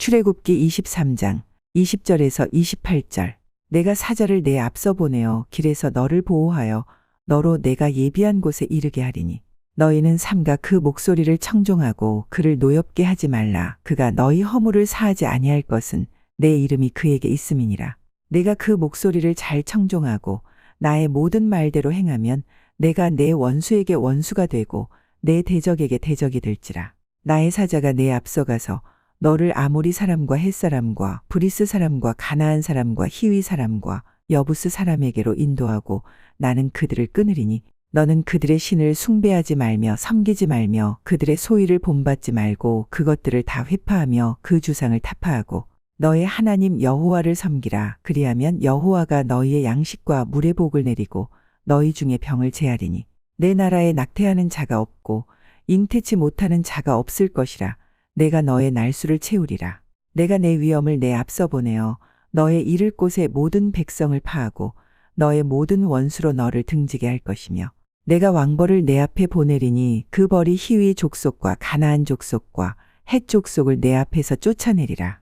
출애굽기 23장 20절에서 28절. 내가 사자를 내 앞서 보내어 길에서 너를 보호하여 너로 내가 예비한 곳에 이르게 하리니 너희는 삼가 그 목소리를 청종하고 그를 노엽게 하지 말라. 그가 너희 허물을 사하지 아니할 것은 내 이름이 그에게 있음이니라. 내가 그 목소리를 잘 청종하고 나의 모든 말대로 행하면 내가 내 원수에게 원수가 되고 내 대적에게 대적이 될지라. 나의 사자가 내 앞서가서 너를 아모리 사람과 헷 사람과 브리스 사람과 가나안 사람과 히위 사람과 여부스 사람에게로 인도하고 나는 그들을 끊으리니 너는 그들의 신을 숭배하지 말며 섬기지 말며 그들의 소위를 본받지 말고 그것들을 다 회파하며 그 주상을 타파하고 너의 하나님 여호와를 섬기라. 그리하면 여호와가 너희의 양식과 물의 복을 내리고 너희 중에 병을 제하리니 내 나라에 낙태하는 자가 없고 잉태치 못하는 자가 없을 것이라. 내가 너의 날수를 채우리라. 내가 내 위엄을 내 앞서 보내어 너의 이를 곳의 모든 백성을 파하고 너의 모든 원수로 너를 등지게 할 것이며 내가 왕벌을 내 앞에 보내리니 그 벌이 히위 족속과 가나안 족속과 헷 족속을 내 앞에서 쫓아내리라.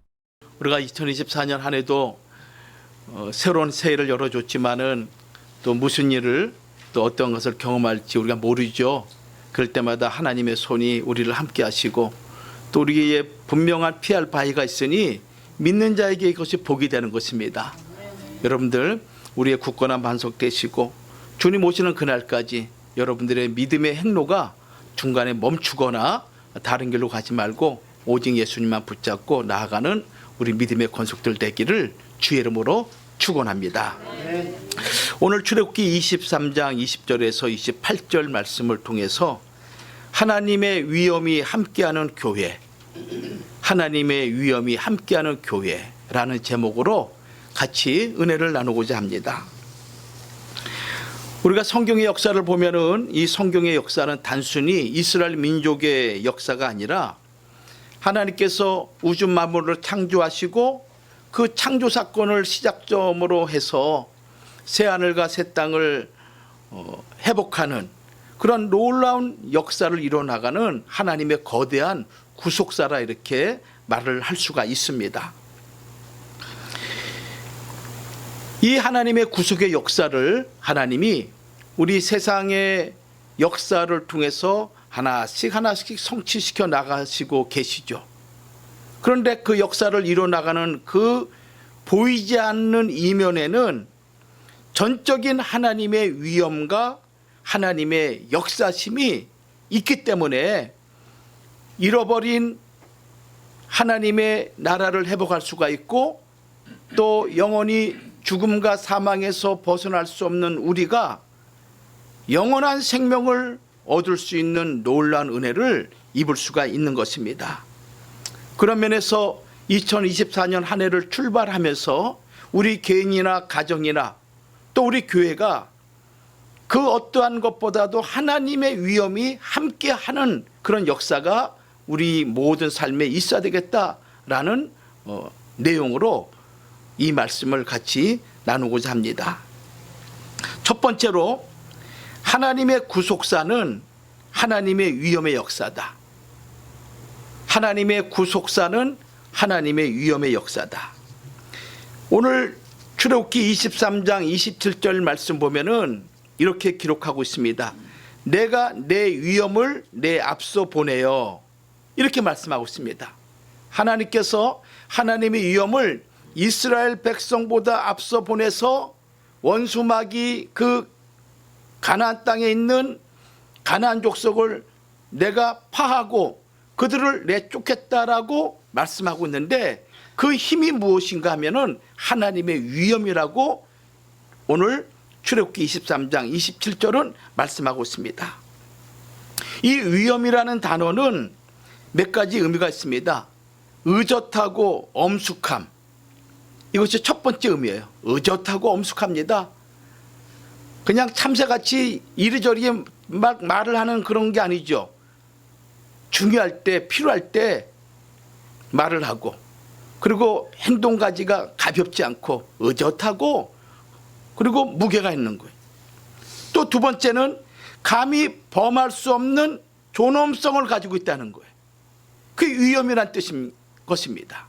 우리가 2024년 한 해도 새로운 새해를 열어줬지만은 또 무슨 일을 또 어떤 것을 경험할지 우리가 모르죠. 그럴 때마다 하나님의 손이 우리를 함께 하시고 또 우리의 분명한 피할 바위가 있으니 믿는 자에게 이것이 복이 되는 것입니다. 여러분들 우리의 굳건한 반석 되시고 주님 오시는 그날까지 여러분들의 믿음의 행로가 중간에 멈추거나 다른 길로 가지 말고 오직 예수님만 붙잡고 나아가는 우리 믿음의 권속들 되기를 주의 이름으로 축원합니다. 오늘 출애굽기 23장 20절에서 28절 말씀을 통해서 하나님의 위엄이 함께하는 교회, 하나님의 위엄이 함께하는 교회라는 제목으로 같이 은혜를 나누고자 합니다. 우리가 성경의 역사를 보면은 이 성경의 역사는 단순히 이스라엘 민족의 역사가 아니라 하나님께서 우주 만물을 창조하시고 그 창조 사건을 시작점으로 해서 새 하늘과 새 땅을 회복하는 그런 놀라운 역사를 이뤄나가는 하나님의 거대한 구속사라 이렇게 말을 할 수가 있습니다. 이 하나님의 구속의 역사를 하나님이 우리 세상의 역사를 통해서 하나씩 성취시켜 나가시고 계시죠. 그런데 그 역사를 이뤄나가는 그 보이지 않는 이면에는 전적인 하나님의 위엄과 하나님의 역사심이 있기 때문에 잃어버린 하나님의 나라를 회복할 수가 있고 또 영원히 죽음과 사망에서 벗어날 수 없는 우리가 영원한 생명을 얻을 수 있는 놀라운 은혜를 입을 수가 있는 것입니다. 그런 면에서 2024년 한 해를 출발하면서 우리 개인이나 가정이나 또 우리 교회가 그 어떠한 것보다도 하나님의 위엄이 함께하는 그런 역사가 우리 모든 삶에 있어야 되겠다라는 내용으로 이 말씀을 같이 나누고자 합니다. 첫 번째로 하나님의 구속사는 하나님의 위엄의 역사다. 하나님의 구속사는 하나님의 위엄의 역사다. 오늘 출애굽기 23장 27절 말씀 보면은 이렇게 기록하고 있습니다. 내가 내 위엄을 내 앞서 보내요. 이렇게 말씀하고 있습니다. 하나님께서 하나님의 위엄을 이스라엘 백성보다 앞서 보내서 원수막이 그 가나안 땅에 있는 가나안 족속을 내가 파하고 그들을 내쫓겠다라고 말씀하고 있는데 그 힘이 무엇인가 하면은 하나님의 위엄이라고 오늘 출애굽기 23장 27절은 말씀하고 있습니다. 이 위엄이라는 단어는 몇 가지 의미가 있습니다. 의젓하고 엄숙함. 이것이 첫 번째 의미예요. 의젓하고 엄숙합니다. 그냥 참새같이 이리저리 막 말을 하는 그런 게 아니죠. 중요할 때 필요할 때 말을 하고 그리고 행동가지가 가볍지 않고 의젓하고 그리고 무게가 있는 거예요. 또 두 번째는 감히 범할 수 없는 존엄성을 가지고 있다는 거예요. 그 위엄이란 뜻인 것입니다.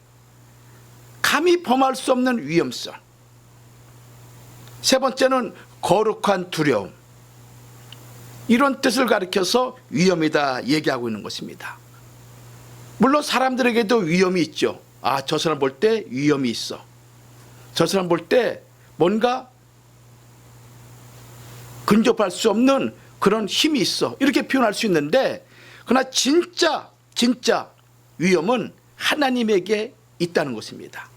감히 범할 수 없는 위험성. 세 번째는 거룩한 두려움. 이런 뜻을 가리켜서 위험이다 얘기하고 있는 것입니다. 물론 사람들에게도 위험이 있죠. 아, 저 사람 볼 때 위험이 있어. 저 사람 볼 때 뭔가 근접할 수 없는 그런 힘이 있어. 이렇게 표현할 수 있는데, 그러나 진짜 위험은 하나님에게 있다는 것입니다.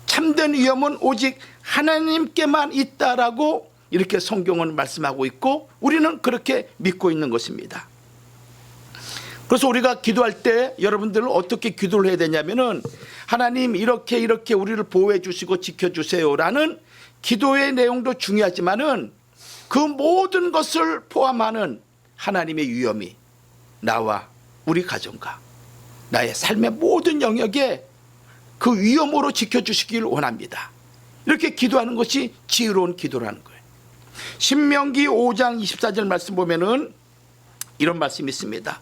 참된 위험은 오직 하나님께만 있다라고 이렇게 성경은 말씀하고 있고 우리는 그렇게 믿고 있는 것입니다. 그래서 우리가 기도할 때 여러분들은 어떻게 기도를 해야 되냐면은, 하나님 이렇게 우리를 보호해 주시고 지켜 주세요라는 기도의 내용도 중요하지만은 그 모든 것을 포함하는 하나님의 위엄이 나와 우리 가정과 나의 삶의 모든 영역에 그 위엄으로 지켜주시길 원합니다. 이렇게 기도하는 것이 지혜로운 기도라는 거예요. 신명기 5장 24절 말씀 보면은 이런 말씀이 있습니다.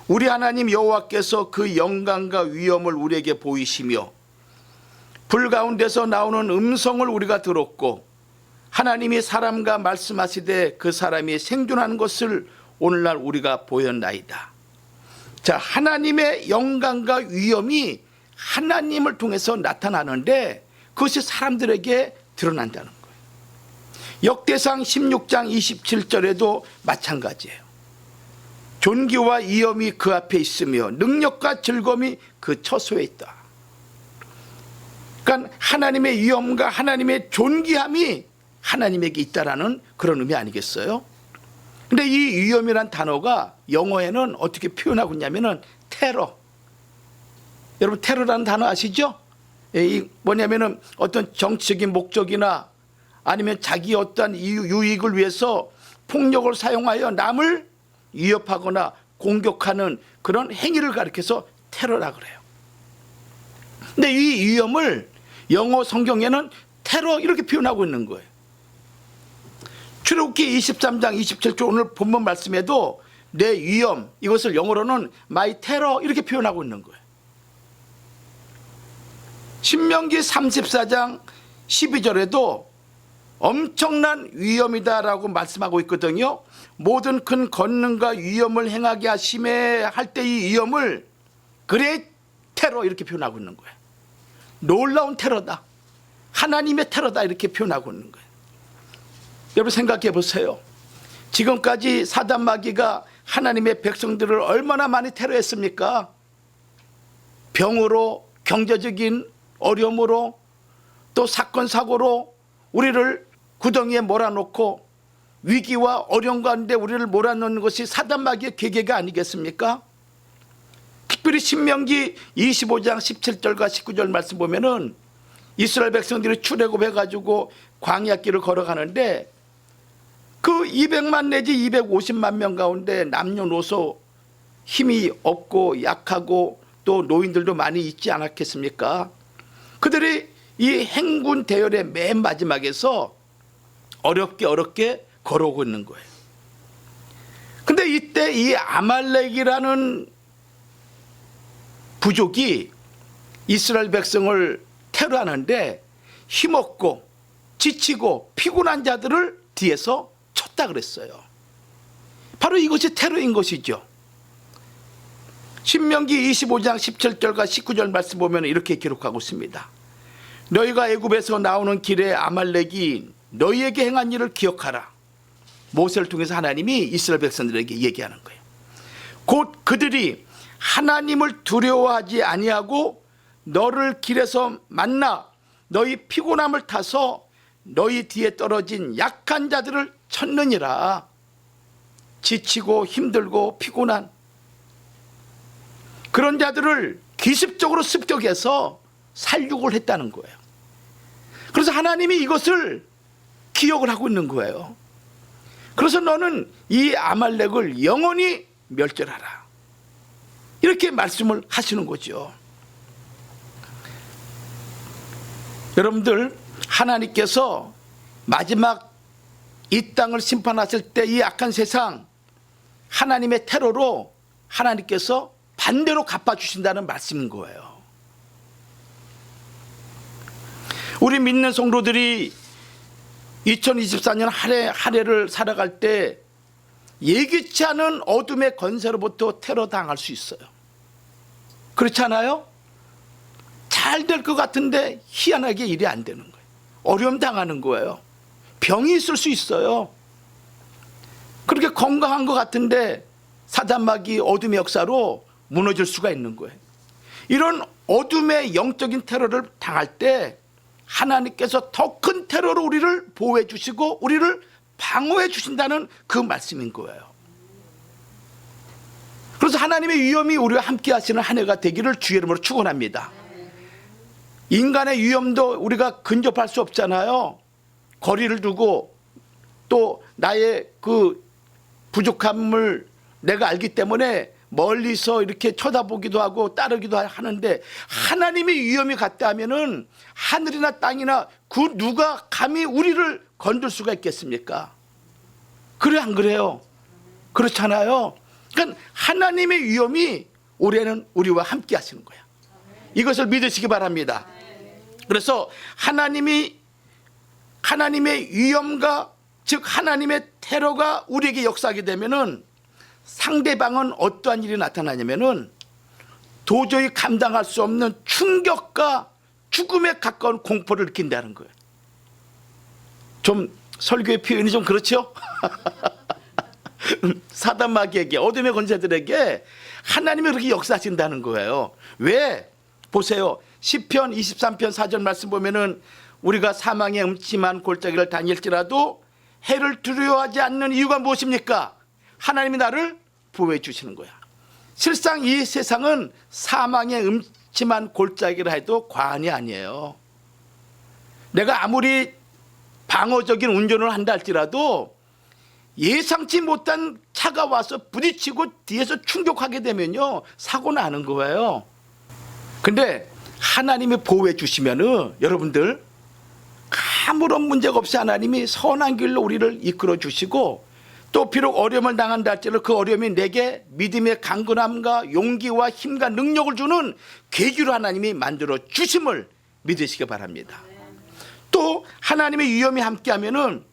우리 하나님 여호와께서 그 영광과 위엄을 우리에게 보이시며 불 가운데서 나오는 음성을 우리가 들었고 하나님이 사람과 말씀하시되 그 사람이 생존하는 것을 오늘날 우리가 보였나이다. 자, 하나님의 영광과 위엄이 하나님을 통해서 나타나는데 그것이 사람들에게 드러난다는 거예요. 역대상 16장 27절에도 마찬가지예요. 존귀와 위엄이 그 앞에 있으며 능력과 즐거움이 그 처소에 있다. 그러니까 하나님의 위엄과 하나님의 존귀함이 하나님에게 있다라는 그런 의미 아니겠어요? 근데 이 위엄이란 단어가 영어에는 어떻게 표현하고 있냐면은 테러. 여러분 테러라는 단어 아시죠? 이 뭐냐면은 어떤 정치적인 목적이나 아니면 자기 어떠한 유익을 위해서 폭력을 사용하여 남을 위협하거나 공격하는 그런 행위를 가리켜서 테러라 그래요. 근데 이 위험을 영어 성경에는 테러 이렇게 표현하고 있는 거예요. 출애굽기 23장 27절 오늘 본문 말씀에도 내 위험, 이것을 영어로는 my terror 이렇게 표현하고 있는 거예요. 신명기 34장 12절에도 엄청난 위험이다라고 말씀하고 있거든요. 모든 큰 권능과 위험을 행하게 하심에 할 때 이 위험을 그레이트 테러 이렇게 표현하고 있는 거예요. 놀라운 테러다, 하나님의 테러다 이렇게 표현하고 있는 거예요. 여러분 생각해 보세요. 지금까지 사단 마귀가 하나님의 백성들을 얼마나 많이 테러했습니까? 병으로, 경제적인 어려움으로, 또 사건 사고로 우리를 구덩이에 몰아놓고 위기와 어려움 가운데 우리를 몰아넣는 것이 사단 마귀의 계계가 아니겠습니까? 특별히 신명기 25장 17절과 19절 말씀 보면은 이스라엘 백성들이 출애굽해가지고 광야길을 걸어가는데 그 200만 내지 250만 명 가운데 남녀노소 힘이 없고 약하고 또 노인들도 많이 있지 않았겠습니까? 그들이 이 행군 대열의 맨 마지막에서 어렵게 걸어오고 있는 거예요. 근데 이때 이 아말렉이라는 부족이 이스라엘 백성을 테러하는데 힘없고 지치고 피곤한 자들을 뒤에서 쳤다 그랬어요. 바로 이것이 테러인 것이죠. 신명기 25장 17절과 19절 말씀 보면 이렇게 기록하고 있습니다. 너희가 애굽에서 나오는 길에 아말렉이 너희에게 행한 일을 기억하라. 모세를 통해서 하나님이 이스라엘 백성들에게 얘기하는 거예요. 곧 그들이 하나님을 두려워하지 아니하고 너를 길에서 만나 너희 피곤함을 타서 너희 뒤에 떨어진 약한 자들을 쳤느니라. 지치고 힘들고 피곤한 그런 자들을 기습적으로 습격해서 살육을 했다는 거예요. 그래서 하나님이 이것을 기억을 하고 있는 거예요. 그래서 너는 이 아말렉을 영원히 멸절하라. 이렇게 말씀을 하시는 거죠. 여러분들, 하나님께서 마지막 이 땅을 심판하실 때 이 악한 세상 하나님의 테러로 하나님께서 반대로 갚아주신다는 말씀인 거예요. 우리 믿는 성도들이 2024년 한 해를 살아갈 때 예기치 않은 어둠의 권세로부터 테러 당할 수 있어요. 그렇지 않아요? 잘 될 것 같은데 희한하게 일이 안 되는 거예요. 어려움 당하는 거예요. 병이 있을 수 있어요. 그렇게 건강한 것 같은데 사단마귀 어둠의 역사로 무너질 수가 있는 거예요. 이런 어둠의 영적인 테러를 당할 때 하나님께서 더 큰 테러로 우리를 보호해 주시고 우리를 방어해 주신다는 그 말씀인 거예요. 그래서 하나님의 위엄이 우리와 함께 하시는 한 해가 되기를 주의 이름으로 축원합니다. 인간의 위엄도 우리가 근접할 수 없잖아요. 거리를 두고 또 나의 그 부족함을 내가 알기 때문에 멀리서 이렇게 쳐다보기도 하고 따르기도 하는데 하나님의 위엄이 같다 하면은 하늘이나 땅이나 그 누가 감히 우리를 건들 수가 있겠습니까? 그래 안 그래요? 그렇잖아요. 그러니까 하나님의 위엄이 올해는 우리와 함께 하시는 거야. 이것을 믿으시기 바랍니다. 그래서 하나님의 위엄과 즉 하나님의 테러가 우리에게 역사하게 되면은 상대방은 어떠한 일이 나타나냐면은 도저히 감당할 수 없는 충격과 죽음에 가까운 공포를 느낀다는 거예요. 좀 설교의 표현이 좀 그렇죠? 사단마귀에게 어둠의 권세들에게 하나님이 그렇게 역사하신다는 거예요. 왜? 보세요. 시편 23편 4절 말씀 보면은 우리가 사망의 음침한 골짜기를 다닐지라도 해를 두려워하지 않는 이유가 무엇입니까? 하나님이 나를 보호해 주시는 거야. 실상 이 세상은 사망의 음침한 골짜기라 해도 과언이 아니에요. 내가 아무리 방어적인 운전을 한다 할지라도 예상치 못한 차가 와서 부딪히고 뒤에서 충격하게 되면요 사고 나는 거예요. 근데 하나님이 보호해 주시면은 여러분들 아무런 문제가 없이 하나님이 선한 길로 우리를 이끌어 주시고 또 비록 어려움을 당한다 할지라도 그 어려움이 내게 믿음의 강건함과 용기와 힘과 능력을 주는 계기로 하나님이 만들어 주심을 믿으시기 바랍니다. 또 하나님의 위엄이 함께하면은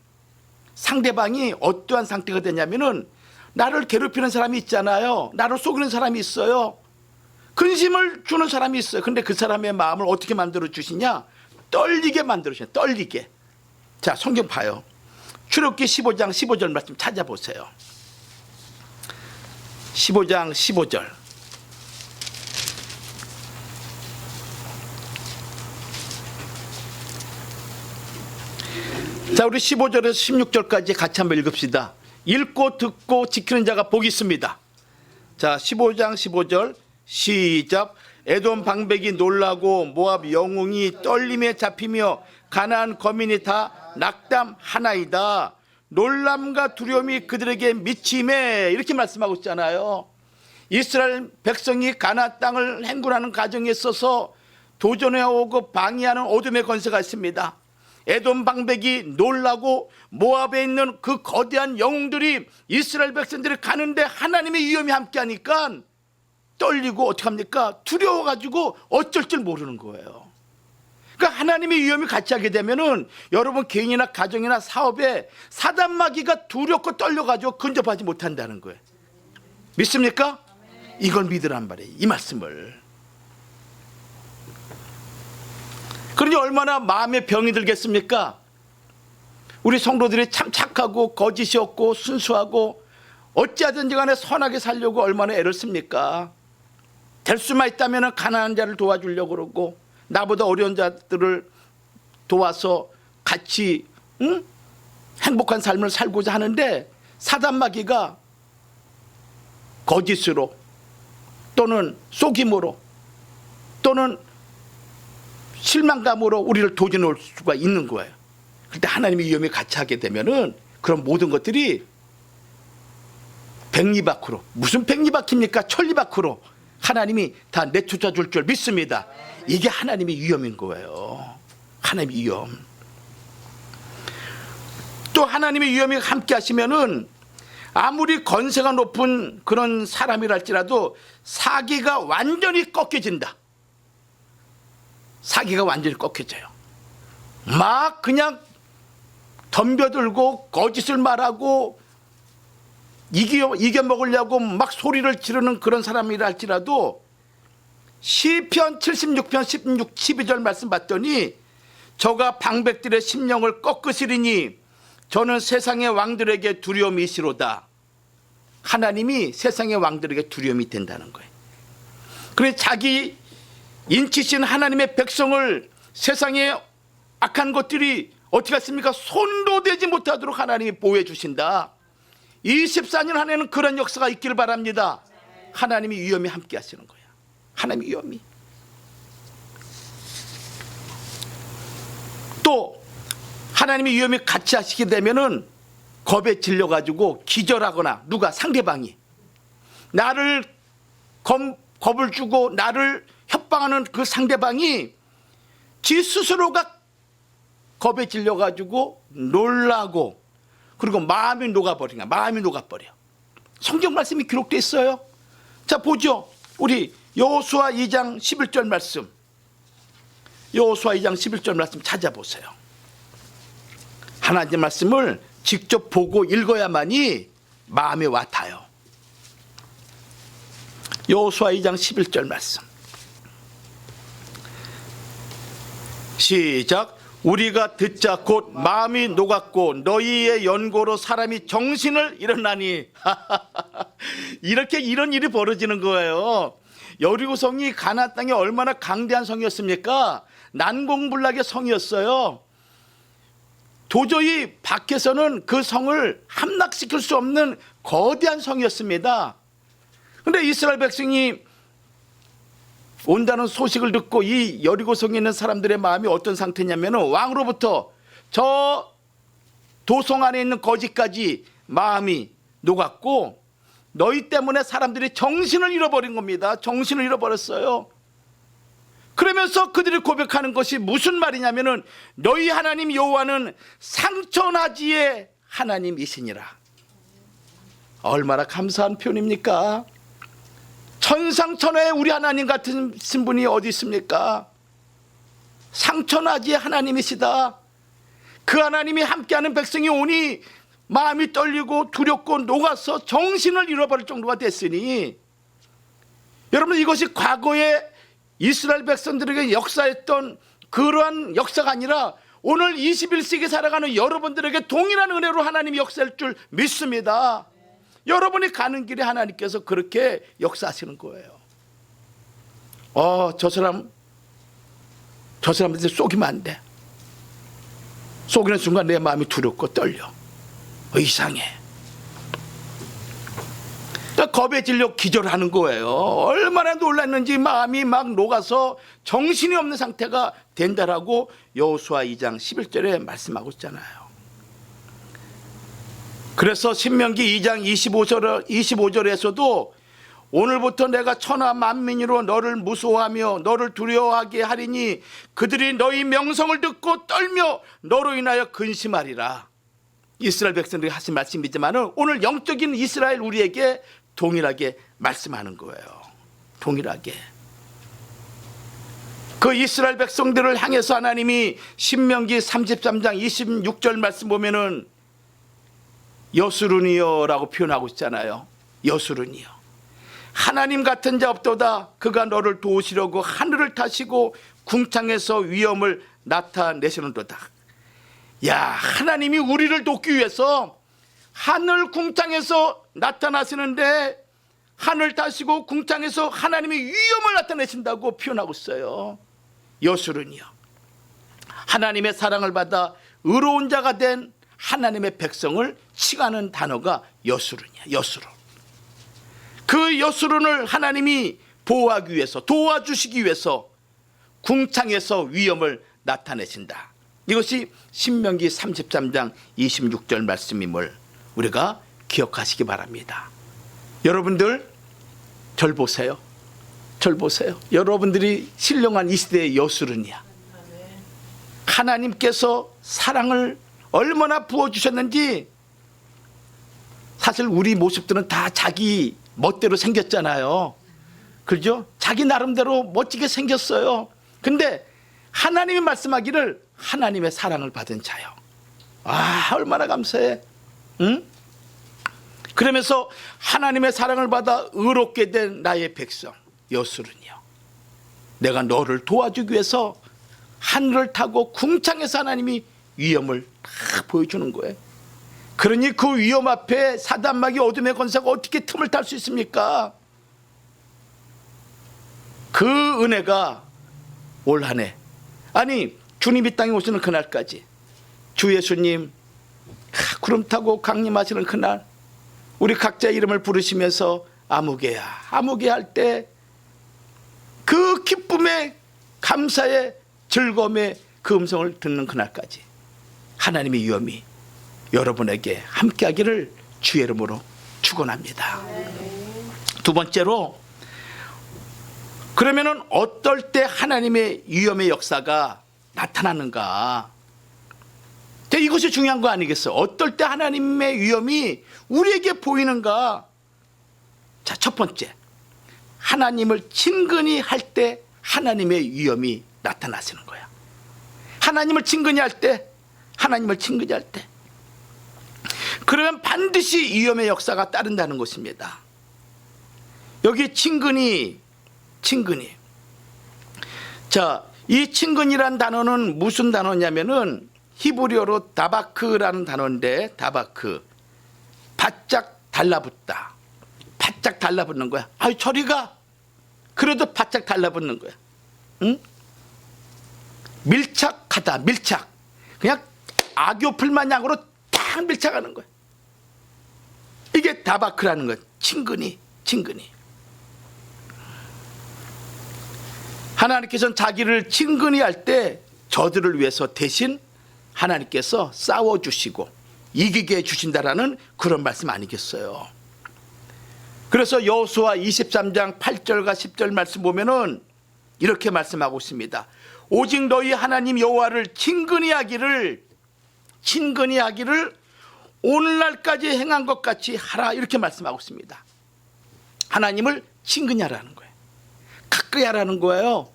상대방이 어떠한 상태가 되냐면은 나를 괴롭히는 사람이 있잖아요. 나를 속이는 사람이 있어요. 근심을 주는 사람이 있어요. 근데 그 사람의 마음을 어떻게 만들어 주시냐? 떨리게 만들어 주시냐? 떨리게. 자, 성경 봐요. 출애굽기 15장 15절 말씀 찾아보세요. 15장 15절. 자, 우리 15절에서 16절까지 같이 한번 읽읍시다. 읽고 듣고 지키는 자가 복이 있습니다. 자, 15장 15절 시작. 에돔 방백이 놀라고 모압 영웅이 떨림에 잡히며 가나안 거민이 다 낙담하나이다. 놀람과 두려움이 그들에게 미침해. 이렇게 말씀하고 있잖아요. 이스라엘 백성이 가나안 땅을 행군하는 과정에 있어서 도전해오고 방해하는 어둠의 권세가 있습니다. 에돔 방백이 놀라고 모압에 있는 그 거대한 영웅들이 이스라엘 백성들이 가는데 하나님의 위엄이 함께하니까 떨리고 어떡합니까? 두려워가지고 어쩔 줄 모르는 거예요. 그러니까 하나님의 위엄이 같이 하게 되면은 여러분 개인이나 가정이나 사업에 사단마귀가 두렵고 떨려가지고 근접하지 못한다는 거예요. 믿습니까? 이걸 믿으란 말이에요. 이 말씀을. 그러니 얼마나 마음에 병이 들겠습니까? 우리 성도들이 참 착하고 거짓이 없고 순수하고 어찌하든지 간에 선하게 살려고 얼마나 애를 씁니까? 될 수만 있다면 가난한 자를 도와주려고 그러고 나보다 어려운 자들을 도와서 같이 행복한 삶을 살고자 하는데 사단마귀가 거짓으로 또는 속임으로 또는 실망감으로 우리를 도전해 올 수가 있는 거예요. 그때 하나님의 위엄이 같이 하게 되면은 그런 모든 것들이 백리밖으로, 무슨 백리밖입니까? 천리밖으로 하나님이 다 내쫓아 줄 줄 믿습니다. 이게 하나님의 위엄인 거예요. 하나님의 위엄. 또 하나님의 위엄이 함께 하시면은 아무리 건세가 높은 그런 사람이랄지라도 사기가 완전히 꺾여진다. 사기가 완전히 꺾여져요. 막 그냥 덤벼들고 거짓을 말하고 이겨 먹으려고 막 소리를 지르는 그런 사람이라 할지라도 시편 76편 16, 12절 말씀 봤더니 저가 방백들의 심령을 꺾으시리니 저는 세상의 왕들에게 두려움이 있으로다. 하나님이 세상의 왕들에게 두려움이 된다는 거예요. 그래서 자기 인치신 하나님의 백성을 세상의 악한 것들이 어떻게 했습니까? 손도 대지 못하도록 하나님이 보호해 주신다. 24년 한 해는 그런 역사가 있기를 바랍니다. 하나님이 위엄이 함께 하시는 거야. 하나님이 위엄이. 또 하나님이 위엄이 같이 하시게 되면은 겁에 질려가지고 기절하거나 누가 상대방이 나를 겁을 주고 나를 협박하는 그 상대방이 지 스스로가 겁에 질려가지고 놀라고 그리고 마음이 녹아버리냐. 마음이 녹아버려. 성경 말씀이 기록되어 있어요. 자 보죠. 우리 여호수아 2장 11절 말씀. 여호수아 2장 11절 말씀 찾아보세요. 하나님 말씀을 직접 보고 읽어야만이 마음에 와닿아요. 여호수아 2장 11절 말씀. 시작. 우리가 듣자 곧 마음이 녹았고 너희의 연고로 사람이 정신을 잃었나니. 이렇게 이런 일이 벌어지는 거예요. 여리고성이 가나안 땅에 얼마나 강대한 성이었습니까? 난공불락의 성이었어요. 도저히 밖에서는 그 성을 함락시킬 수 없는 거대한 성이었습니다. 그런데 이스라엘 백성이 온다는 소식을 듣고 이 여리고성에 있는 사람들의 마음이 어떤 상태냐면 왕으로부터 저 도성 안에 있는 거지까지 마음이 녹았고 너희 때문에 사람들이 정신을 잃어버린 겁니다. 정신을 잃어버렸어요. 그러면서 그들이 고백하는 것이 무슨 말이냐면은 너희 하나님 여호와는 상천하지의 하나님이시니라. 얼마나 감사한 표현입니까? 천상천하에 우리 하나님 같은 분이 어디 있습니까? 상천하지의 하나님이시다. 그 하나님이 함께하는 백성이 오니 마음이 떨리고 두렵고 녹아서 정신을 잃어버릴 정도가 됐으니 여러분 이것이 과거에 이스라엘 백성들에게 역사했던 그러한 역사가 아니라 오늘 21세기 살아가는 여러분들에게 동일한 은혜로 하나님이 역사할 줄 믿습니다. 여러분이 가는 길에 하나님께서 그렇게 역사하시는 거예요. 저 사람한테 쏘기면 안 돼. 쏘기는 순간 내 마음이 두렵고 떨려. 이상해. 겁에 질려 기절하는 거예요. 얼마나 놀랐는지 마음이 막 녹아서 정신이 없는 상태가 된다라고 여호수아 2장 11절에 말씀하고 있잖아요. 그래서 신명기 2장 25절에서도 오늘부터 내가 천하 만민으로 너를 무서워하며 너를 두려워하게 하리니 그들이 너희 명성을 듣고 떨며 너로 인하여 근심하리라. 이스라엘 백성들이 하신 말씀이지만 오늘 영적인 이스라엘 우리에게 동일하게 말씀하는 거예요. 동일하게. 그 이스라엘 백성들을 향해서 하나님이 신명기 33장 26절 말씀 보면은 여수르니여라고 표현하고 있잖아요. 여수르니여. 하나님 같은 자 없도다. 그가 너를 도우시려고 하늘을 타시고 궁창에서 위엄을 나타내시는도다. 야, 하나님이 우리를 돕기 위해서 하늘 궁창에서 나타나시는데 하늘 타시고 궁창에서 하나님이 위엄을 나타내신다고 표현하고 있어요. 여수르니여. 하나님의 사랑을 받아 의로운 자가 된 하나님의 백성을 칭하는 단어가 여수르니야. 여수르. 그 여수르를 하나님이 보호하기 위해서 도와주시기 위해서 궁창에서 위엄을 나타내신다. 이것이 신명기 33장 26절 말씀임을 우리가 기억하시기 바랍니다. 여러분들 절 보세요. 절 보세요. 여러분들이 신령한 이 시대의 여수르니야. 하나님께서 사랑을 얼마나 부어주셨는지. 사실 우리 모습들은 다 자기 멋대로 생겼잖아요. 그죠? 자기 나름대로 멋지게 생겼어요. 근데 하나님이 말씀하기를 하나님의 사랑을 받은 자요. 아, 얼마나 감사해. 응? 그러면서 하나님의 사랑을 받아 의롭게 된 나의 백성 여술은요, 내가 너를 도와주기 위해서 하늘을 타고 궁창에서 하나님이 위엄을 딱 보여주는 거예요. 그러니 그 위엄 앞에 사단마귀 어둠의 권세가 어떻게 틈을 탈 수 있습니까? 그 은혜가 올 한 해, 아니 주님이 땅에 오시는 그날까지 주 예수님 구름 타고 강림하시는 그날 우리 각자 이름을 부르시면서 아무개야 아무개 할 때 그 기쁨의 감사의 즐거움의 그 음성을 듣는 그날까지 하나님의 위엄이 여러분에게 함께하기를 주의 이름으로 축원합니다. 두 번째로, 그러면은 어떨 때 하나님의 위엄의 역사가 나타나는가? 이것이 중요한 거 아니겠어요? 어떨 때 하나님의 위엄이 우리에게 보이는가? 자, 첫 번째, 하나님을 친근히 할 때 하나님의 위엄이 나타나시는 거야. 하나님을 친근히 할 때, 하나님을 친근히 할 때, 그러면 반드시 위엄의 역사가 따른다는 것입니다. 여기 친근히. 자, 이 친근이란 단어는 무슨 단어냐면은 히브리어로 다바크라는 단어인데, 다바크, 바짝 달라붙다, 바짝 달라붙는 거야. 아유, 저리 가. 그래도 바짝 달라붙는 거야. 응? 밀착하다, 밀착. 그냥 악교풀 마냥으로 딱 밀착하는 거야. 이게 다바크라는 거야. 친근히. 하나님께서는 자기를 친근히 할 때 저들을 위해서 대신 하나님께서 싸워주시고 이기게 해주신다라는 그런 말씀 아니겠어요? 그래서 여호수아 23장 8절과 10절 말씀 보면은 이렇게 말씀하고 있습니다. 오직 너희 하나님 여호와를 친근히 하기를 오늘날까지 행한 것 같이 하라, 이렇게 말씀하고 있습니다. 하나님을 친근히 하라는 거예요. 가까이 하라는 거예요.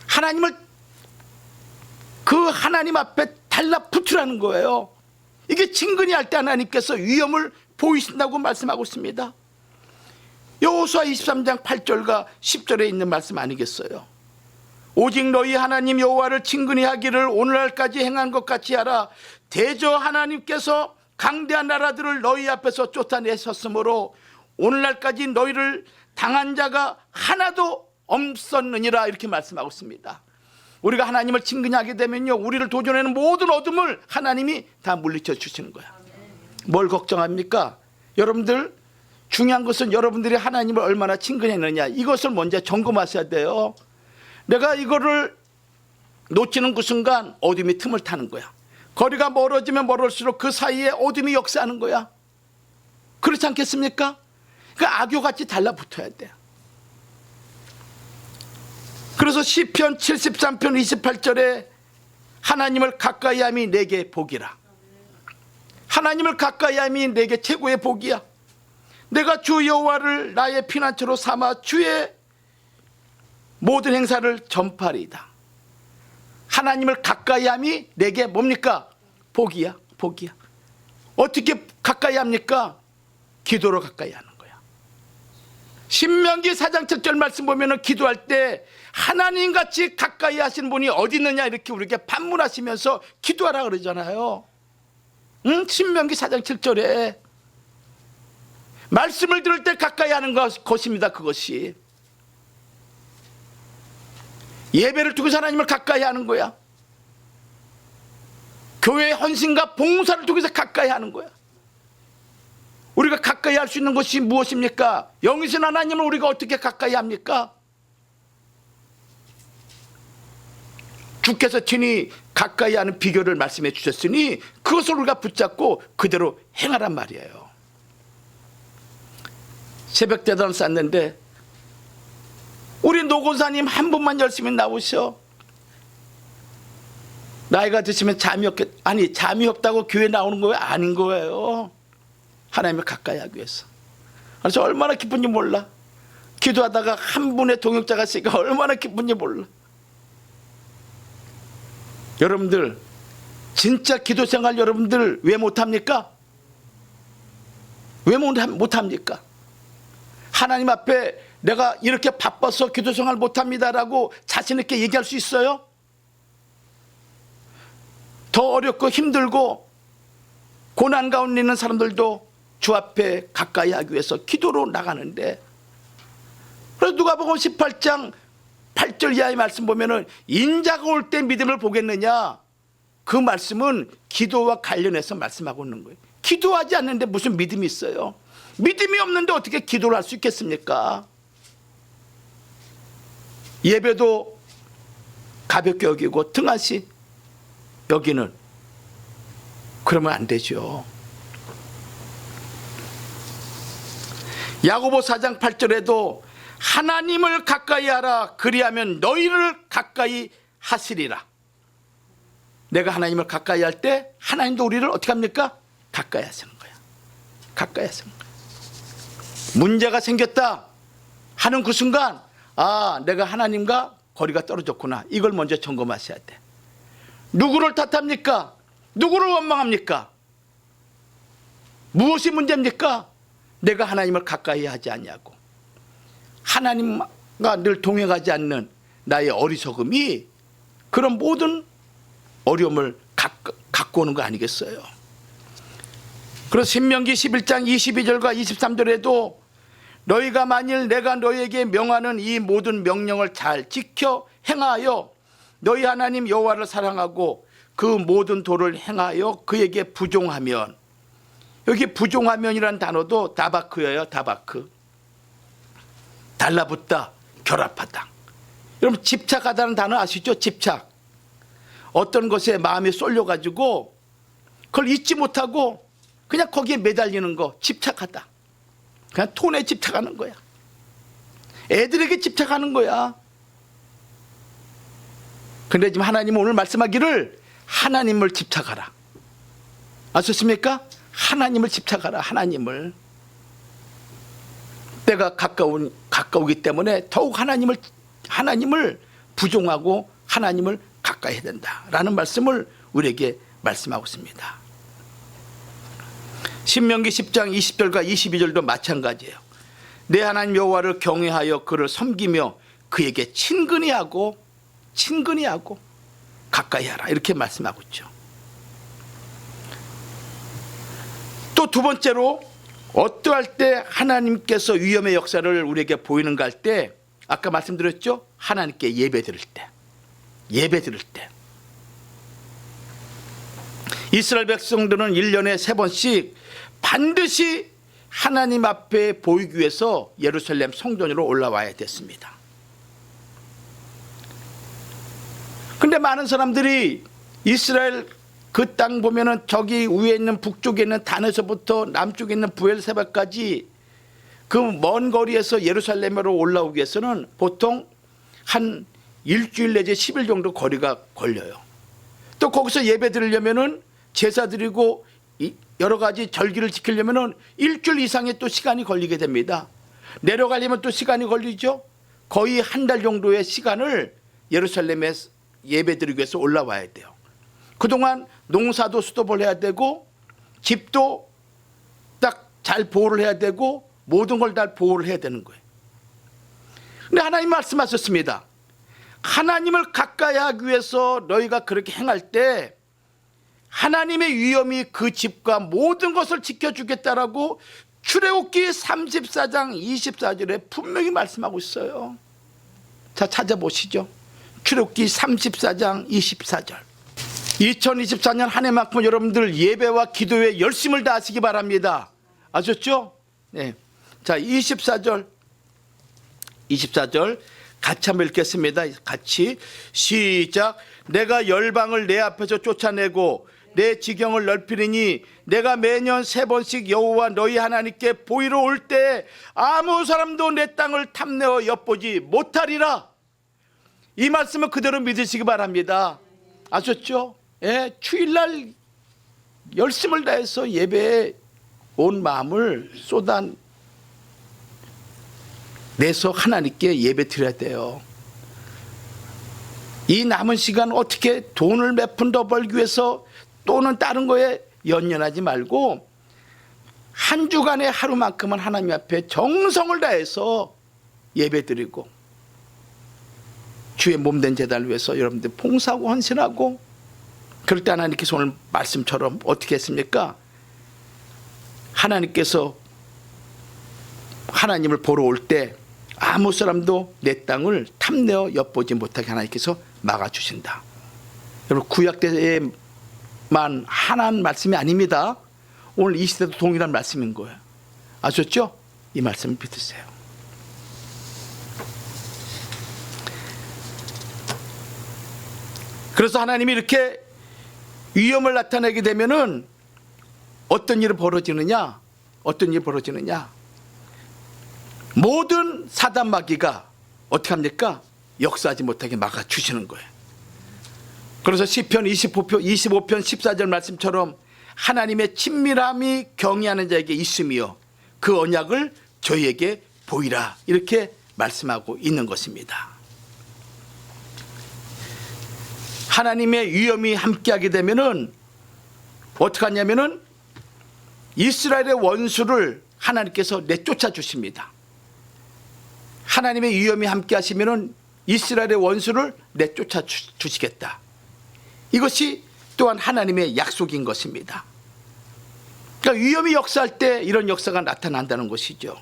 하나님을 그 하나님 앞에 달라붙으라는 거예요. 이게 친근히 할 때 하나님께서 위엄을 보이신다고 말씀하고 있습니다. 여호수아 23장 8절과 10절에 있는 말씀 아니겠어요? 오직 너희 하나님 여호와를 친근히 하기를 오늘날까지 행한 것 같이 하라. 대저 하나님께서 강대한 나라들을 너희 앞에서 쫓아내셨으므로 오늘날까지 너희를 당한 자가 하나도 없었느니라, 이렇게 말씀하고 있습니다. 우리가 하나님을 친근히 하게 되면요, 우리를 도전하는 모든 어둠을 하나님이 다 물리쳐 주시는 거야. 뭘 걱정합니까? 여러분들, 중요한 것은 여러분들이 하나님을 얼마나 친근히 했느냐, 이것을 먼저 점검하셔야 돼요. 내가 이거를 놓치는 그 순간 어둠이 틈을 타는 거야. 거리가 멀어지면 멀을수록 그 사이에 어둠이 역사하는 거야. 그렇지 않겠습니까? 그 악교같이 달라붙어야 돼. 그래서 시편 73편 28절에 하나님을 가까이함이 내게 복이라. 하나님을 가까이함이 내게 최고의 복이야. 내가 주 여호와를 나의 피난처로 삼아 주의 모든 행사를 전파리이다. 하나님을 가까이함이 내게 뭡니까? 복이야. 어떻게 가까이 합니까? 기도로 가까이 하는 거야. 신명기 4장 7절 말씀 보면은 기도할 때 하나님같이 가까이 하시는 분이 어디 있느냐, 이렇게 우리에게 반문하시면서 기도하라 그러잖아요. 신명기 4장 7절에 말씀을 들을 때 가까이 하는 것입니다. 그것이 예배를 두고서 하나님을 가까이 하는 거야. 교회의 헌신과 봉사를 통해서 가까이 하는 거야. 우리가 가까이 할 수 있는 것이 무엇입니까? 영이신 하나님을 우리가 어떻게 가까이 합니까? 주께서 친히 가까이 하는 비결을 말씀해 주셨으니 그것을 우리가 붙잡고 그대로 행하란 말이에요. 새벽 대단을 쌌는데 우리 노고사님 한 분만 열심히 나오셔. 나이가 드시면 잠이 없다고 교회 나오는 거예요? 아닌 거예요. 하나님을 가까이 하기 위해서. 그래서 얼마나 기쁜지 몰라. 기도하다가 한 분의 동역자가 있으니까 얼마나 기쁜지 몰라. 여러분들 진짜 기도 생활 여러분들 왜 못합니까? 왜 못합니까? 하나님 앞에 내가 이렇게 바빠서 기도 생활 못합니다라고 자신 있게 얘기할 수 있어요? 더 어렵고 힘들고 고난 가운데 있는 사람들도 주 앞에 가까이 하기 위해서 기도로 나가는데, 그래서 누가복음 18장 8절 이하의 말씀 보면은 인자가 올 때 믿음을 보겠느냐, 그 말씀은 기도와 관련해서 말씀하고 있는 거예요. 기도하지 않는데 무슨 믿음이 있어요? 믿음이 없는데 어떻게 기도를 할 수 있겠습니까? 예배도 가볍게 여기고 등한시 여기는 그러면 안 되죠. 야고보 4장 8절에도 하나님을 가까이 하라, 그리하면 너희를 가까이 하시리라. 내가 하나님을 가까이 할 때 하나님도 우리를 어떻게 합니까? 가까이 하시는 거야. 가까이 하시는 거야. 문제가 생겼다 하는 그 순간, 아, 내가 하나님과 거리가 떨어졌구나, 이걸 먼저 점검하셔야 돼. 누구를 탓합니까? 누구를 원망합니까? 무엇이 문제입니까? 내가 하나님을 가까이 하지 않냐고. 하나님과 늘 동행하지 않는 나의 어리석음이 그런 모든 어려움을 갖고 오는 거 아니겠어요? 그래서 신명기 11장 22절과 23절에도 너희가 만일 내가 너희에게 명하는 이 모든 명령을 잘 지켜 행하여 너희 하나님 여호와를 사랑하고 그 모든 도를 행하여 그에게 부종하면, 여기 부종하면이란 단어도 다바크예요. 다바크. 달라붙다, 결합하다. 여러분 집착하다는 단어 아시죠? 집착. 어떤 것에 마음이 쏠려가지고 그걸 잊지 못하고 그냥 거기에 매달리는 거, 집착하다. 그냥 돈에 집착하는 거야. 애들에게 집착하는 거야. 근데 지금 하나님은 오늘 말씀하기를 하나님을 집착하라. 아셨습니까? 하나님을 집착하라. 하나님을. 때가 가까우기 때문에 더욱 하나님을 부종하고 하나님을 가까이 해야 된다라는 말씀을 우리에게 말씀하고 있습니다. 신명기 10장 20절과 22절도 마찬가지예요. 내 하나님 여호와를 경외하여 그를 섬기며 그에게 친근히 하고 가까이 하라, 이렇게 말씀하고 있죠. 또 두 번째로 어떠할 때 하나님께서 위엄의 역사를 우리에게 보이는가 할 때, 아까 말씀드렸죠? 하나님께 예배 드릴 때. 이스라엘 백성들은 1년에 3번씩 반드시 하나님 앞에 보이기 위해서 예루살렘 성전으로 올라와야 됐습니다. 근데 많은 사람들이 이스라엘 그 땅 보면은 저기 위에 있는 북쪽에 있는 단에서부터 남쪽에 있는 부엘세바까지 그 먼 거리에서 예루살렘으로 올라오기 위해서는 보통 한 일주일 내지 10일 정도 거리가 걸려요. 또 거기서 예배 드리려면은 제사 드리고 여러 가지 절기를 지키려면은 일주일 이상의 또 시간이 걸리게 됩니다. 내려가려면 또 시간이 걸리죠. 거의 한 달 정도의 시간을 예루살렘에 예배 드리기 위해서 올라와야 돼요. 그동안 농사도 수도를 해야 되고 집도 딱 잘 보호를 해야 되고 모든 걸 다 보호를 해야 되는 거예요. 근데 하나님 말씀하셨습니다. 하나님을 가까이 하기 위해서 너희가 그렇게 행할 때 하나님의 위엄이 그 집과 모든 것을 지켜주겠다라고 출애굽기 34장 24절에 분명히 말씀하고 있어요. 자, 찾아보시죠. 출애굽기 34장 24절. 2024년 한 해만큼 여러분들 예배와 기도에 열심을 다하시기 바랍니다. 아셨죠? 네. 자, 24절 같이 한번 읽겠습니다. 같이 시작. 내가 열방을 내 앞에서 쫓아내고 내 지경을 넓히리니 내가 매년 3번씩 여호와 너희 하나님께 보이러 올 때 아무 사람도 내 땅을 탐내어 엿보지 못하리라. 이 말씀을 그대로 믿으시기 바랍니다. 아셨죠? 예, 주일날 열심을 다해서 예배에 온 마음을 쏟아내서 하나님께 예배 드려야 돼요. 이 남은 시간 어떻게 돈을 몇 푼 더 벌기 위해서 또는 다른 거에 연연하지 말고 한 주간의 하루만큼은 하나님 앞에 정성을 다해서 예배드리고 주의 몸된 제단을 위해서 여러분들 봉사하고 헌신하고, 그럴 때 하나님께서 오늘 말씀처럼 어떻게 했습니까? 하나님께서 하나님을 보러 올 때 아무 사람도 내 땅을 탐내어 엿보지 못하게 하나님께서 막아주신다. 여러분, 구약 때에만 하나님 말씀이 아닙니다. 오늘 이 시대도 동일한 말씀인 거예요. 아셨죠? 이 말씀을 믿으세요. 그래서 하나님이 이렇게 위험을 나타내게 되면은 어떤 일이 벌어지느냐? 어떤 일이 벌어지느냐? 모든 사단 마귀가 어떻게 합니까? 역사하지 못하게 막아주시는 거예요. 그래서 시편 25편 14절 말씀처럼 하나님의 친밀함이 경외하는 자에게 있으며 그 언약을 저희에게 보이라, 이렇게 말씀하고 있는 것입니다. 하나님의 위엄이 함께하게 되면은 어떻게 하냐면은 이스라엘의 원수를 하나님께서 내쫓아 주십니다. 하나님의 위엄이 함께 하시면은 이스라엘의 원수를 내쫓아 주시겠다. 이것이 또한 하나님의 약속인 것입니다. 그러니까 위엄이 역사할 때 이런 역사가 나타난다는 것이죠.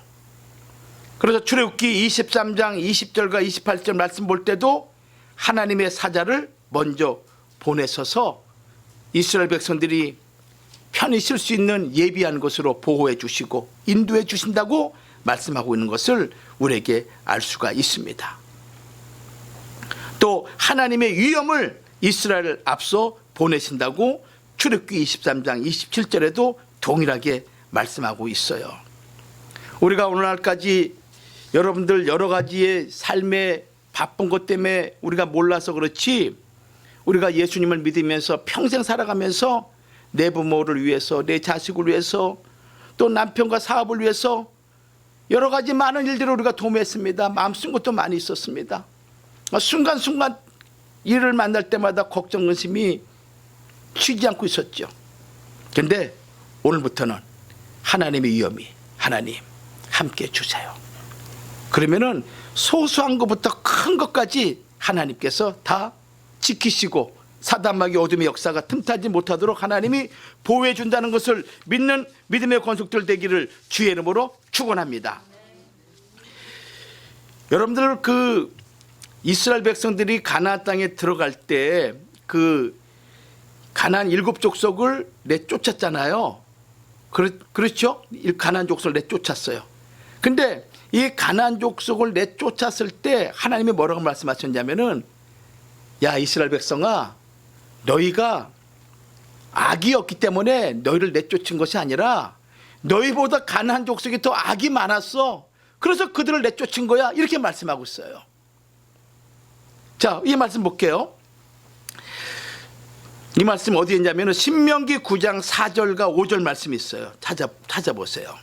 그래서 출애굽기 23장 20절과 28절 말씀 볼 때도 하나님의 사자를 먼저 보내셔서 이스라엘 백성들이 편히 쉴 수 있는 예비한 곳으로 보호해 주시고 인도해 주신다고 말씀하고 있는 것을 우리에게 알 수가 있습니다. 또 하나님의 위엄을 이스라엘을 앞서 보내신다고 출애굽기 23장 27절에도 동일하게 말씀하고 있어요. 우리가 오늘날까지 여러분들 여러 가지의 삶의 바쁜 것 때문에 우리가 몰라서 그렇지, 우리가 예수님을 믿으면서 평생 살아가면서 내 부모를 위해서, 내 자식을 위해서, 또 남편과 사업을 위해서 여러 가지 많은 일들을 우리가 도모했습니다. 마음 쓴 것도 많이 있었습니다. 순간순간 일을 만날 때마다 걱정, 근심이 쉬지 않고 있었죠. 그런데 오늘부터는 하나님의 위엄이, 하나님 함께 주세요. 그러면은 소소한 것부터 큰 것까지 하나님께서 다 지키시고 사단마귀 어둠의 역사가 틈타지 못하도록 하나님이 보호해 준다는 것을 믿는 믿음의 권속들 되기를 주의 이름으로 축원합니다. 여러분들, 그 이스라엘 백성들이 가나안 땅에 들어갈 때 그 가나안 7 족속을 내쫓았잖아요. 그렇죠? 가나안 족속을 내쫓았어요. 근데 이 가나안 족속을 내쫓았을 때 하나님이 뭐라고 말씀하셨냐면은, 야 이스라엘 백성아, 너희가 악이었기 때문에 너희를 내쫓은 것이 아니라 너희보다 가나안 족속이 더 악이 많았어. 그래서 그들을 내쫓은 거야. 이렇게 말씀하고 있어요. 자, 이 말씀 볼게요. 이 말씀 어디에 있냐면 신명기 9장 4절과 5절 말씀이 있어요. 찾아보세요.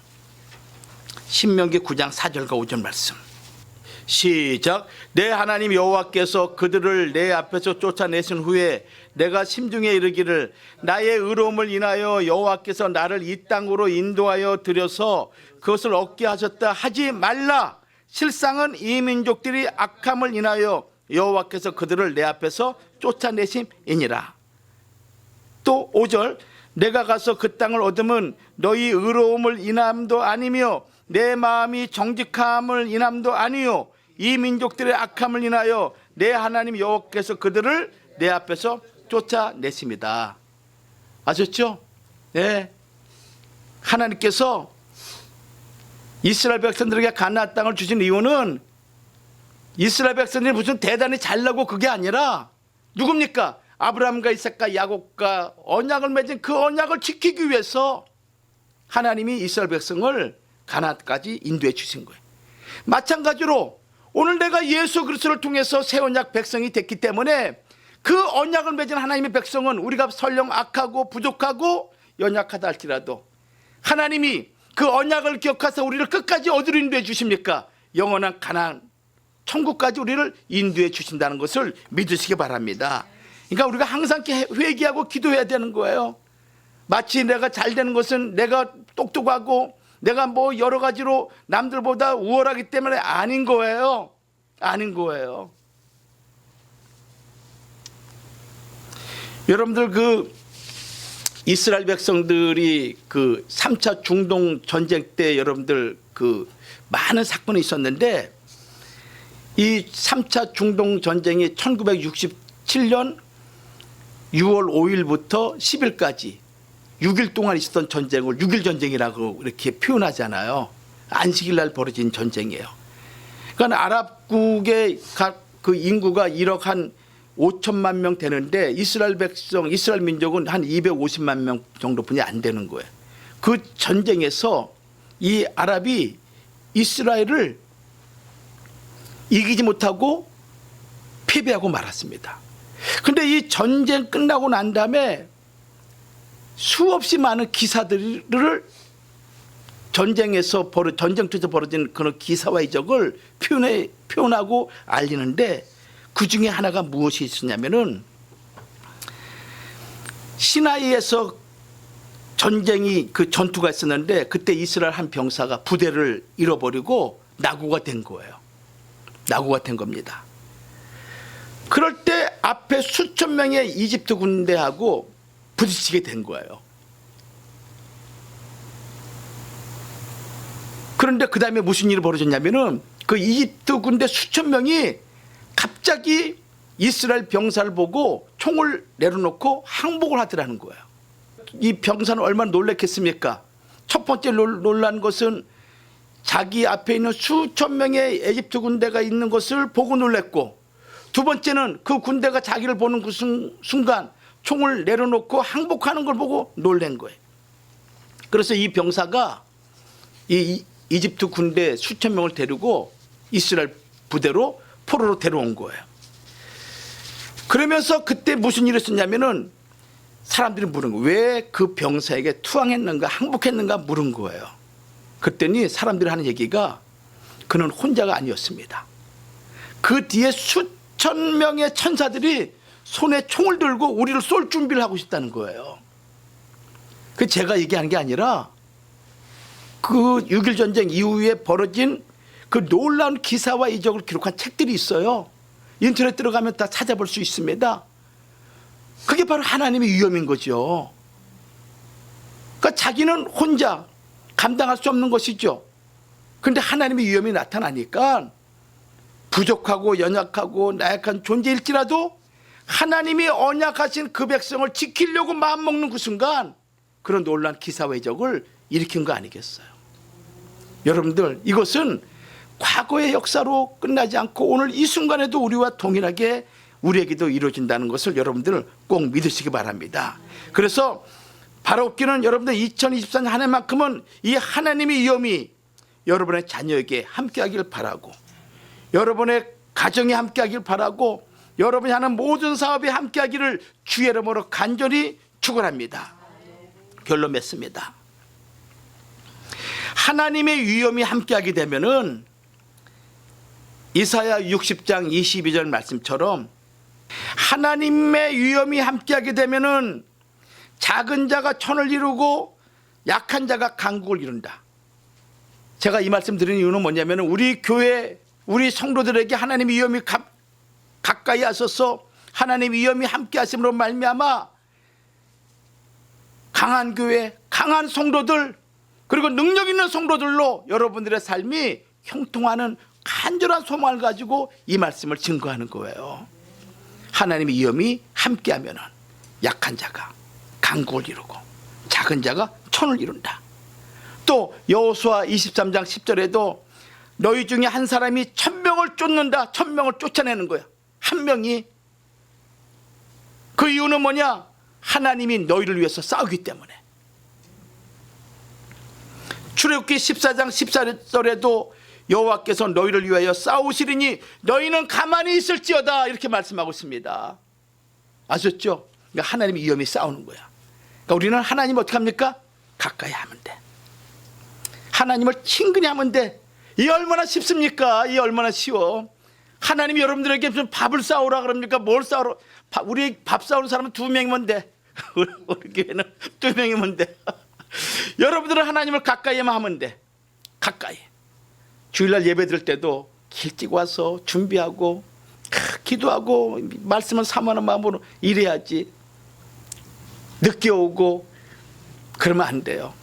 신명기 9장 4절과 5절 말씀. 시작. 내 하나님 여호와께서 그들을 내 앞에서 쫓아내신 후에 내가 심중에 이르기를 나의 의로움을 인하여 여호와께서 나를 이 땅으로 인도하여 들여서 그것을 얻게 하셨다 하지 말라. 실상은 이 민족들이 악함을 인하여 여호와께서 그들을 내 앞에서 쫓아내심이니라. 또 5절. 내가 가서 그 땅을 얻으면 너희 의로움을 인함도 아니며 내 마음이 정직함을 인함도 아니요 이 민족들의 악함을 인하여 내 하나님 여호와께서 그들을 내 앞에서 쫓아내십니다. 아셨죠? 네. 하나님께서 이스라엘 백성들에게 가나안 땅을 주신 이유는 이스라엘 백성들이 무슨 대단히 잘나고 그게 아니라 누굽니까? 아브라함과 이삭과 야곱과 언약을 맺은 그 언약을 지키기 위해서 하나님이 이스라엘 백성을 가나안까지 인도해 주신 거예요. 마찬가지로 오늘 내가 예수 그리스도를 통해서 새 언약 백성이 됐기 때문에 그 언약을 맺은 하나님의 백성은 우리가 설령 악하고 부족하고 연약하다 할지라도 하나님이 그 언약을 기억하사 우리를 끝까지 어디로 인도해 주십니까? 영원한 가나안 천국까지 우리를 인도해 주신다는 것을 믿으시기 바랍니다. 그러니까 우리가 항상 회개하고 기도해야 되는 거예요. 마치 내가 잘 되는 것은 내가 똑똑하고 내가 뭐 여러 가지로 남들보다 우월하기 때문에 아닌 거예요. 아닌 거예요. 여러분들 그 이스라엘 백성들이 그 3차 중동 전쟁 때 여러분들 그 많은 사건이 있었는데 이 3차 중동 전쟁이 1967년 6월 5일부터 10일까지 6일 동안 있었던 전쟁을 6일 전쟁이라고 이렇게 표현하잖아요. 안식일 날 벌어진 전쟁이에요. 그러니까 아랍국의 각 그 인구가 1억 한 5천만 명 되는데 이스라엘 백성, 이스라엘 민족은 한 250만 명 정도뿐이 안 되는 거예요. 그 전쟁에서 이 아랍이 이스라엘을 이기지 못하고 패배하고 말았습니다. 그런데 이 전쟁 끝나고 난 다음에 수없이 많은 기사들을 전쟁터에서 벌어진 그런 기사와 이적을 표현하고 알리는데 그 중에 하나가 무엇이 있었냐면은 시나이에서 그 전투가 있었는데 그때 이스라엘 한 병사가 부대를 잃어버리고 낙오가 된 거예요. 낙오가 된 겁니다. 그럴 때 앞에 수천 명의 이집트 군대하고 부딪히게 된 거예요. 그런데 그 다음에 무슨 일이 벌어졌냐면은 그 이집트 군대 수천 명이 갑자기 이스라엘 병사를 보고 총을 내려놓고 항복을 하더라는 거예요. 이 병사는 얼마나 놀랐겠습니까? 첫 번째 놀란 것은 자기 앞에 있는 수천 명의 이집트 군대가 있는 것을 보고 놀랐고, 두 번째는 그 군대가 자기를 보는 그 순간 총을 내려놓고 항복하는 걸 보고 놀란 거예요. 그래서 이 병사가 이 이집트 군대 수천 명을 데리고 이스라엘 부대로 포로로 데려온 거예요. 그러면서 그때 무슨 일이 있었냐면은 사람들이 물은 거예요. 왜 그 병사에게 투항했는가 항복했는가 물은 거예요. 그랬더니 사람들이 하는 얘기가 그는 혼자가 아니었습니다. 그 뒤에 수천 명의 천사들이 손에 총을 들고 우리를 쏠 준비를 하고 있다는 거예요. 그 제가 얘기하는 게 아니라 그 6.1 전쟁 이후에 벌어진 그 놀라운 기사와 이적을 기록한 책들이 있어요. 인터넷 들어가면 다 찾아볼 수 있습니다. 그게 바로 하나님의 위엄인 거죠. 그러니까 자기는 혼자 감당할 수 없는 것이죠. 그런데 하나님의 위엄이 나타나니까 부족하고 연약하고 나약한 존재일지라도 하나님이 언약하신 그 백성을 지키려고 마음먹는 그 순간 그런 놀라운 기사와 이적을 일으킨 거 아니겠어요? 여러분들, 이것은 과거의 역사로 끝나지 않고 오늘 이 순간에도 우리와 동일하게 우리에게도 이루어진다는 것을 여러분들 꼭 믿으시기 바랍니다. 그래서 바라옵기는 여러분들 2024년 한 해만큼은 이 하나님의 위엄이 여러분의 자녀에게 함께하길 바라고, 여러분의 가정에 함께하길 바라고, 여러분이 하는 모든 사업에 함께하기를 주의 이름으로 간절히 축원합니다. 결론 맺습니다. 하나님의 위엄이 함께하게 되면은 이사야 60장 22절 말씀처럼 하나님의 위엄이 함께하게 되면은 작은 자가 천을 이루고 약한 자가 강국을 이룬다. 제가 이 말씀 드리는 이유는 뭐냐면 우리 교회, 우리 성도들에게 하나님의 위엄이 가까이 하셔서 하나님의 위엄이 함께 하심으로 말미암아 강한 교회, 강한 성도들, 그리고 능력 있는 성도들로 여러분들의 삶이 형통하는 간절한 소망을 가지고 이 말씀을 증거하는 거예요. 하나님의 위엄이 함께하면 약한 자가 강국을 이루고 작은 자가 천을 이룬다. 또 여호수아 23장 10절에도 너희 중에 한 사람이 1000명을 쫓는다. 1000명을 쫓아내는 거야. 한 명이. 그 이유는 뭐냐? 하나님이 너희를 위해서 싸우기 때문에. 출애굽기 14장 14절에도 여호와께서 너희를 위하여 싸우시리니 너희는 가만히 있을지어다, 이렇게 말씀하고 있습니다. 아셨죠? 그러니까 하나님의 위엄이 싸우는 거야. 그러니까 우리는 하나님 어떻게 합니까? 가까이 하면 돼. 하나님을 친근히 하면 돼. 이 얼마나 쉽습니까? 이 얼마나 쉬워. 하나님이 여러분들에게 무슨 밥을 싸우라 그럽니까? 뭘 싸우라? 우리 밥 싸우는 사람은 2명이면 돼. 우리 교회는 2명이면 돼. 여러분들은 하나님을 가까이만 하면 돼. 가까이. 주일날 예배 드릴 때도 일찍 와서 준비하고 기도하고 말씀을 사모하는 마음으로 일해야지. 늦게 오고 그러면 안 돼요.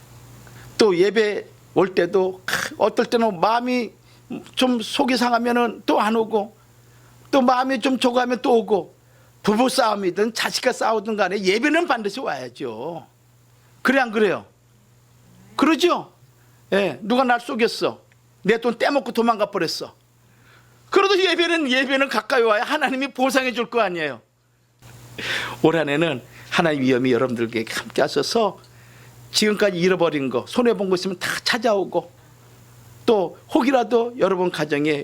또 예배 올 때도 어떨 때는 마음이 좀 속이 상하면은 또 안 오고, 또 마음이 좀 조급하면 또 오고, 부부 싸움이든 자식과 싸우든 간에 예배는 반드시 와야죠. 그래 안 그래요? 그러죠? 예, 누가 날 속였어. 내 돈 떼먹고 도망가 버렸어. 그래도 예배는 가까이 와야 하나님이 보상해 줄 거 아니에요. 올 한해는 하나님 위엄이 여러분들에게 함께 하셔서 지금까지 잃어버린 거, 손해본 거 있으면 다 찾아오고, 또 혹이라도 여러분 가정에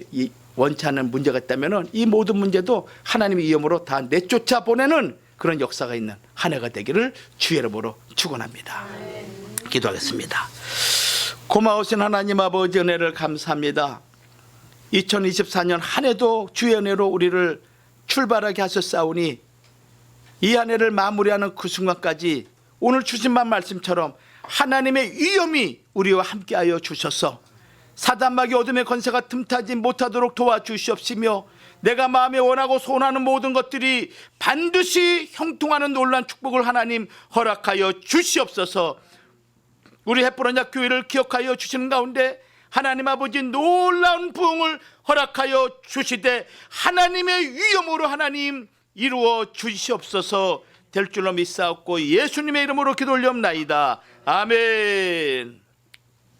원치 않는 문제가 있다면 이 모든 문제도 하나님의 위엄으로 다 내쫓아 보내는 그런 역사가 있는 한 해가 되기를 주의 이름으로 축원합니다. 기도하겠습니다. 고마우신 하나님 아버지 은혜를 감사합니다. 2024년 한 해도 주의 은혜로 우리를 출발하게 하셨사오니 이 한 해를 마무리하는 그 순간까지 오늘 주신 말씀처럼 하나님의 위엄이 우리와 함께하여 주셔서 사단마귀 어둠의 권세가 틈타지 못하도록 도와주시옵시며, 내가 마음에 원하고 소원하는 모든 것들이 반드시 형통하는 놀라운 축복을 하나님 허락하여 주시옵소서. 우리 햇보라냐 교회를 기억하여 주시는 가운데 하나님 아버지 놀라운 부흥을 허락하여 주시되 하나님의 위엄으로 하나님 이루어 주시옵소서. 될 줄로 믿사옵고 예수님의 이름으로 기도 올리옵나이다. 아멘.